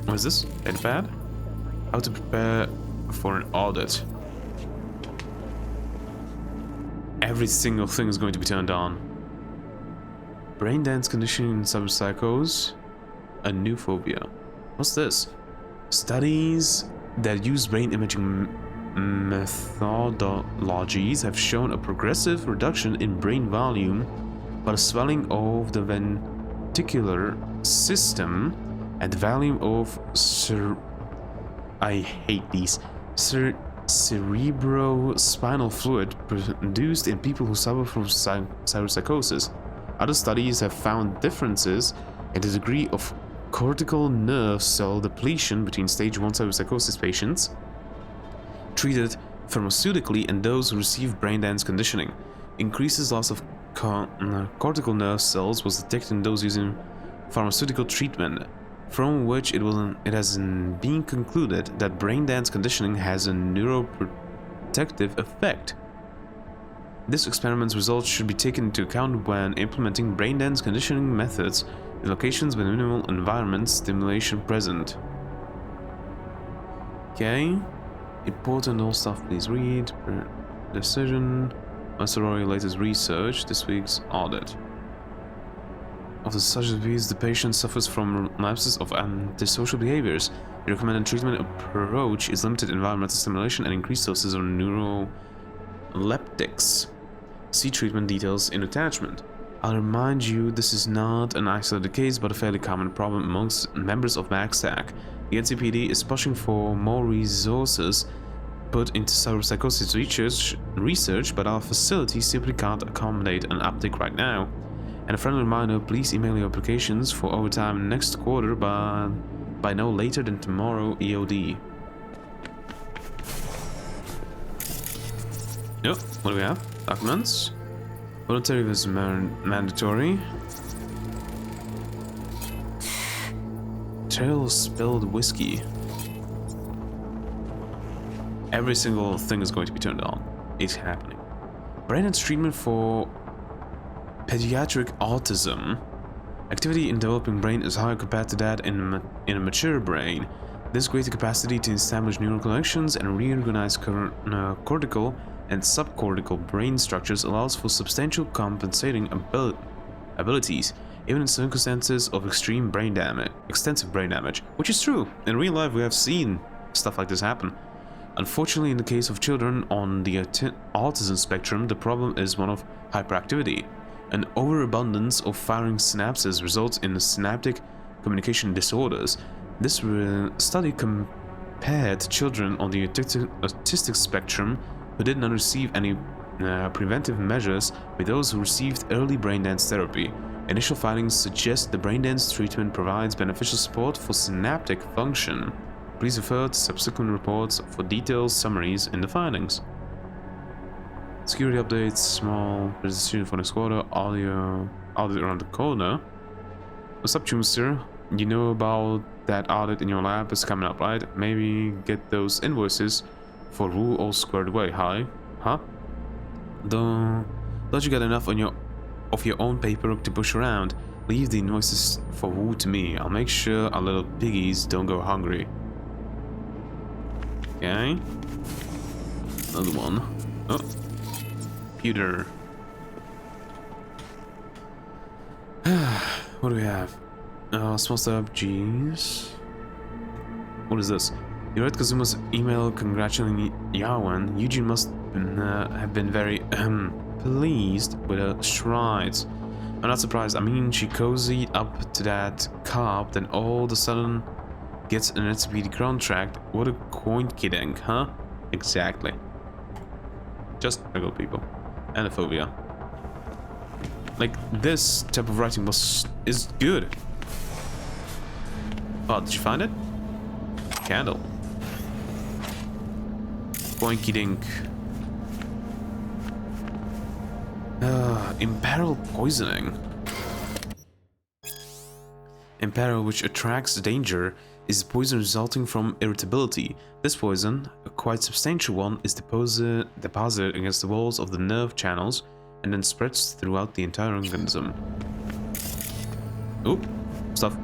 What is this? Bad? How to prepare for an audit. Every single thing is going to be turned on. Brain dance conditioning in cyberpsychos. A new phobia. What's this? Studies that use brain imaging methodologies have shown a progressive reduction in brain volume, but a swelling of the ventricular system and the volume of cerebrospinal fluid produced in people who suffer from cyberpsychosis. Other studies have found differences in the degree of cortical nerve cell depletion between stage 1 cyberpsychosis patients treated pharmaceutically and those who receive brain dance conditioning. Increases loss of cortical nerve cells was detected in those using pharmaceutical treatment, from which it has been concluded that brain dance conditioning has a neuroprotective effect. This experiment's results should be taken into account when implementing brain dance conditioning methods in locations with minimal environment stimulation present. Okay. Important all stuff, please read. Decision. Masterory latest research. This week's audit. Of the such disease, the patient suffers from lapses of antisocial behaviors. The recommended treatment approach is limited environmental stimulation and increased doses of neuroleptics. See treatment details in attachment. I'll remind you, this is not an isolated case, but a fairly common problem amongst members of MaxStack. The NCPD is pushing for more resources put into cyberpsychosis research, but our facility simply can't accommodate an uptick right now. And a friendly reminder, please email your applications for overtime next quarter by no later than tomorrow EOD. Yep, what do we have? Documents. Voluntary was mandatory. Trail spilled whiskey. Every single thing is going to be turned on. It's happening. Brain treatment for pediatric autism. Activity in developing brain is higher compared to that in a mature brain. This greater capacity to establish neural connections and reorganize cortical and subcortical brain structures allows for substantial compensating abilities, even in circumstances of extensive brain damage, which is true. In real life, we have seen stuff like this happen. Unfortunately, in the case of children on the autism spectrum, the problem is one of hyperactivity. An overabundance of firing synapses results in synaptic communication disorders. This study compared children on the autistic spectrum who did not receive any preventive measures with those who received early brain dance therapy. Initial findings suggest the brain dance treatment provides beneficial support for synaptic function. Please refer to subsequent reports for detailed summaries in the findings. Security updates, small registration for next quarter, audio audit around the corner. What's up, Chumster? You know about that audit in your lab is coming up, right? Maybe get those invoices for Wu all squared away, huh? Don't you get enough of your own paperwork to push around? Leave the invoices for Wu to me. I'll make sure our little piggies don't go hungry. Okay. Another one. Oh. Computer. What do we have? Small stuff. Jeez. What is this? You read Kazuma's email congratulating Yawan. Eugene must have been very pleased with her strides. I'm not surprised. I mean, she cozied up to that cop, then all of a sudden gets an Entropy contract. What a coincidence, huh? Exactly. Just regular people. And a phobia. Like, this type of writing is good. Oh, did you find it? Candle. Boinky dink. Imperil poisoning. Imperil, which attracts danger, is poison resulting from irritability. This poison, a quite substantial one, is deposited against the walls of the nerve channels and then spreads throughout the entire organism. Oop, stuff.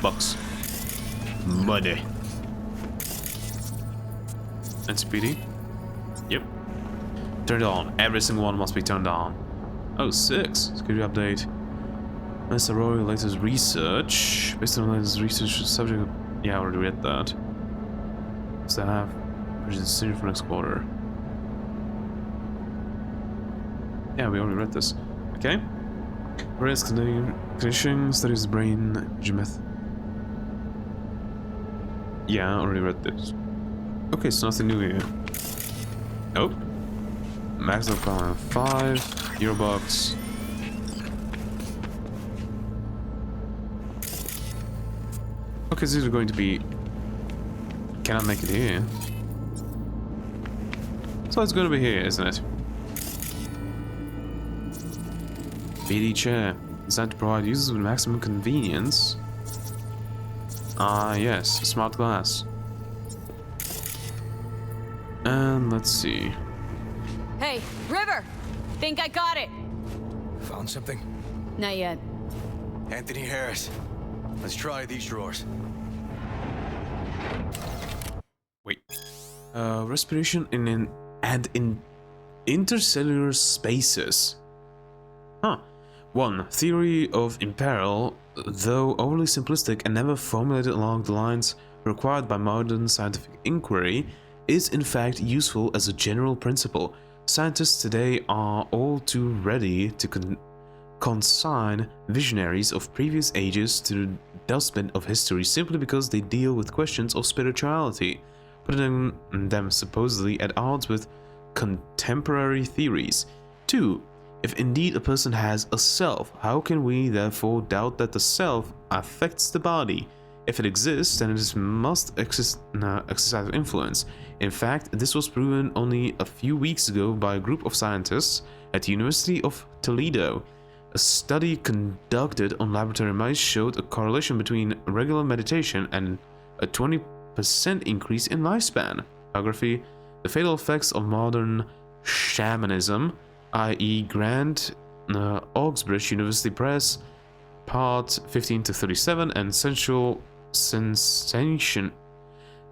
Bucks. Money. And speedy. Yep. Turned on. Every single one must be turned on. Oh, 6. Security update. Mr. Roy, latest research. Based on latest research, subject. Yeah, I already read that. Still have. Which is decision for next quarter. Yeah, we already read this. Okay. Brain's condition studies brain gemeth. Yeah, I already read this. Okay, so nothing new here. Oh. Maximum power 5. Eurobucks. Okay, so these are going to be... Cannot make it here. So it's going to be here, isn't it? BD chair. Designed to provide users with maximum convenience. Ah, yes. Smart glass. And let's see. Hey, River! Think I got it! Found something? Not yet. Anthony Harris. Let's try these drawers. Wait. Respiration in intercellular spaces. Huh. 1. Theory of imperil, though overly simplistic and never formulated along the lines required by modern scientific inquiry, is in fact useful as a general principle. Scientists today are all too ready to consign visionaries of previous ages to the dustbin of history simply because they deal with questions of spirituality. putting them supposedly at odds with contemporary theories. 2. If indeed a person has a self, how can we therefore doubt that the self affects the body? If it exists, then it must exercise influence. In fact, this was proven only a few weeks ago by a group of scientists at the University of Toledo. A study conducted on laboratory mice showed a correlation between regular meditation and a 20% increase in lifespan. Biography: The Fatal Effects of Modern Shamanism, i.e. Grant, Oxbridge University Press, Part 15-37, and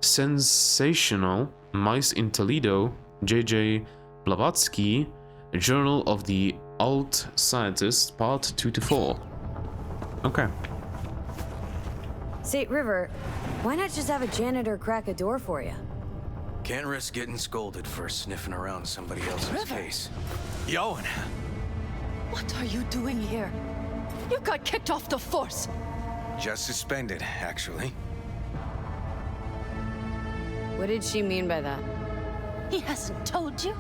Sensational Mice in Toledo, J.J. Blavatsky, Journal of the Alt Scientist, Part 2-4. Okay. Say, River, why not just have a janitor crack a door for you? Can't risk getting scolded for sniffing around somebody else's case. Yoan! What are you doing here? You got kicked off the force. Just suspended, actually. What did she mean by that? He hasn't told you?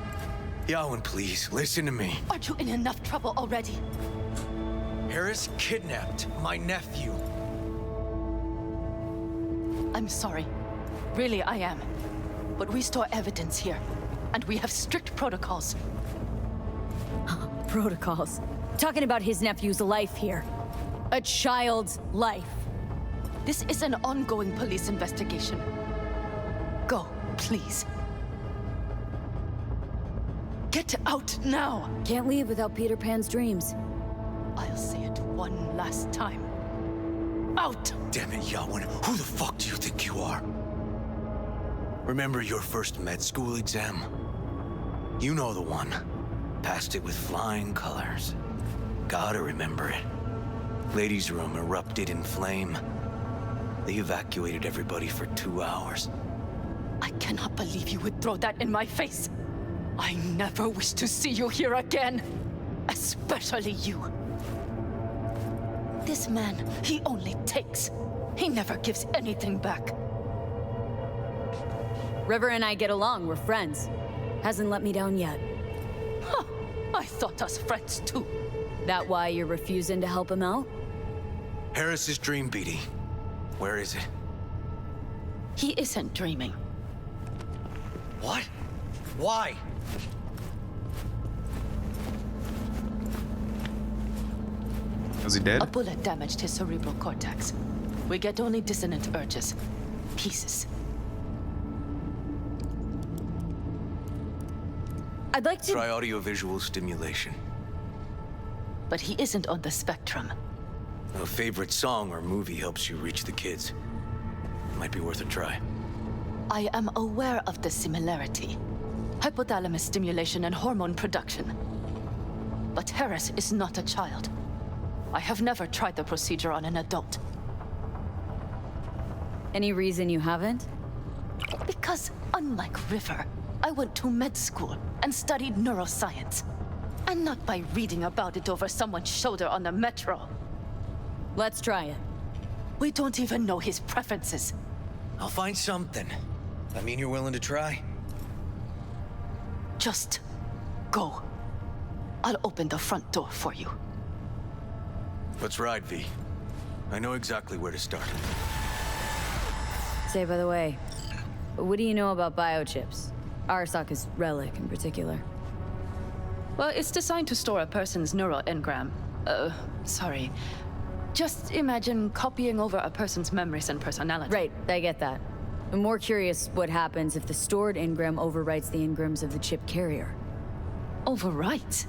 Yoan, please, listen to me. Aren't you in enough trouble already? Harris kidnapped my nephew. I'm sorry. Really, I am. But we store evidence here, and we have strict protocols. Protocols? Talking about his nephew's life here. A child's life. This is an ongoing police investigation. Go, please. Get out now! Can't leave without Peter Pan's dreams. I'll say it one last time. Out! Damn it, Yoan. Who the fuck do you think you are? Remember your first med school exam? You know the one. Passed it with flying colors. Gotta remember it. Ladies' room erupted in flame. They evacuated everybody for 2 hours. I cannot believe you would throw that in my face. I never wish to see you here again. Especially you. This man, he only takes. He never gives anything back. River and I get along, we're friends. Hasn't let me down yet. Huh. I thought us friends too. That why you're refusing to help him out? Harris's dream, BD. Where is it? He isn't dreaming. What? Why? Is he dead? A bullet damaged his cerebral cortex. We get only dissonant urges. Pieces. I'd like to try audiovisual stimulation. But he isn't on the spectrum. A favorite song or movie helps you reach the kids. Might be worth a try. I am aware of the similarity. Hypothalamus stimulation and hormone production. But Harris is not a child. I have never tried the procedure on an adult. Any reason you haven't? Because unlike River, I went to med school and studied neuroscience. And not by reading about it over someone's shoulder on the metro. Let's try it. We don't even know his preferences. I'll find something. I mean, you're willing to try? Just go. I'll open the front door for you. Let's ride, V. I know exactly where to start. Say, by the way, what do you know about biochips? Arasaka's relic in particular. Well, it's designed to store a person's neural engram. Sorry. Just imagine copying over a person's memories and personality. Right, I get that. I'm more curious what happens if the stored engram overwrites the engrams of the chip carrier. Overwrites?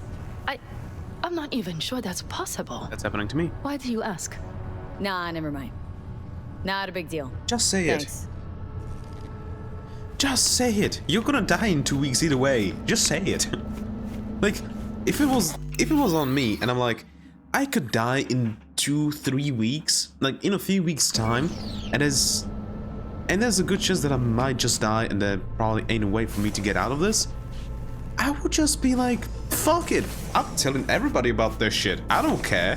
I'm not even sure that's possible. That's happening to me. Why do you ask? Nah, never mind. Not a big deal. Just say Thanks. it. Just say it. You're gonna die in 2 weeks either way. Just say it. Like, if it was on me and I'm like, I could die in 2-3 weeks, like in a few weeks time, and there's a good chance that I might just die and there probably ain't a way for me to get out of this, I would just be like, fuck it. I'm telling everybody about this shit. I don't care.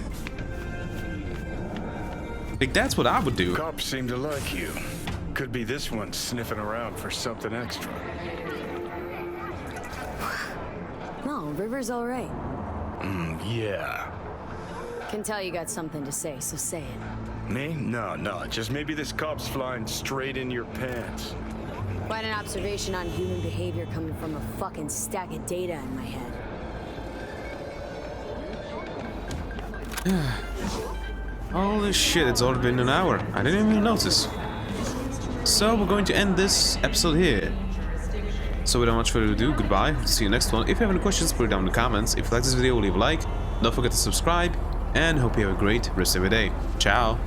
Like, that's what I would do. Cops seem to like you. Could be this one sniffing around for something extra. No, River's all right. Yeah. Can tell you got something to say, so say it. Me? No, just maybe this cop's flying straight in your pants. Quite an observation on human behavior coming from a fucking stack of data in my head. Holy shit, it's already been an hour. I didn't even notice. So we're going to end this episode here. So without much further ado, goodbye. See you next one. If you have any questions, put it down in the comments. If you like this video, leave a like. Don't forget to subscribe. And hope you have a great rest of your day. Ciao.